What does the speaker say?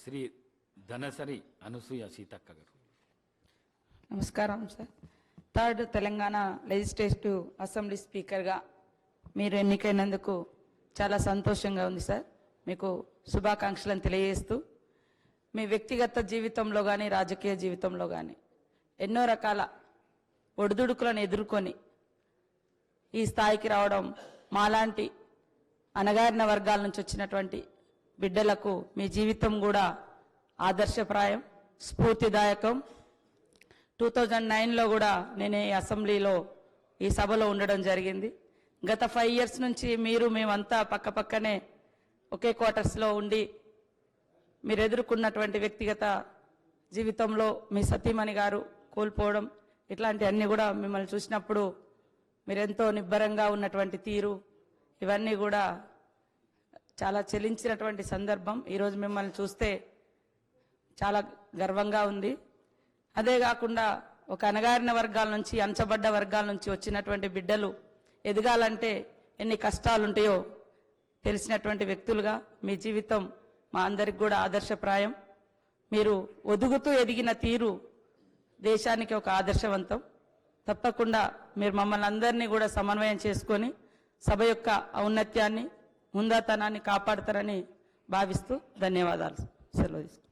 శ్రీ ధనసరి అనసూయ సీతక్క గారు. నమస్కారం sir. Third Telangana legislative assembly స్పీకర్గా మీరు ఎన్నికైనందుకు చాలా సంతోషంగా ఉంది సార్. మీకు శుభాకాంక్షలను తెలియజేస్తూ మీ వ్యక్తిగత జీవితంలో కానీ రాజకీయ జీవితంలో కానీ ఎన్నో రకాల ఒడిదుడుకులను ఎదుర్కొని ఈ స్థాయికి రావడం మాలాంటి అణగారిన వర్గాల నుంచి వచ్చినటువంటి బిడ్డలకు మీ జీవితం కూడా ఆదర్శప్రాయం, స్ఫూర్తిదాయకం. 2009లో కూడా నేను ఈ అసెంబ్లీలో ఈ సభలో ఉండడం జరిగింది. గత 5 years నుంచి మేమంతా పక్కపక్కనే ఒకే క్వార్టర్స్లో ఉండి మీరు ఎదుర్కొన్నటువంటి వ్యక్తిగత జీవితంలో మీ సతీమణి గారు కోల్పోవడం ఇట్లాంటివన్నీ కూడా మిమ్మల్ని చూసినప్పుడు మీరెంతో నిబ్బరంగా ఉన్నటువంటి తీరు ఇవన్నీ కూడా చాలా చెలించినటువంటి సందర్భం. ఈరోజు మిమ్మల్ని చూస్తే చాలా గర్వంగా ఉంది. అదే కాకుండా ఒక అణగారిన వర్గాల నుంచి అంచబడ్డ వర్గాల నుంచి వచ్చినటువంటి బిడ్డలు ఎదగాలంటే ఎన్ని కష్టాలు ఉంటాయో తెలిసినటువంటి వ్యక్తులుగా మీ జీవితం మా అందరికి కూడా ఆదర్శప్రాయం. మీరు ఒదుగుతూ ఎదిగిన తీరు దేశానికి ఒక ఆదర్శవంతం. తప్పకుండా మీరు మమ్మల్ని అందరినీ కూడా సమన్వయం చేసుకొని సభ యొక్క ఔన్నత్యాన్ని, ముందాతనాన్ని కాపాడతారని భావిస్తూ ధన్యవాదాలు. సెలవు తీసుకుంటాను.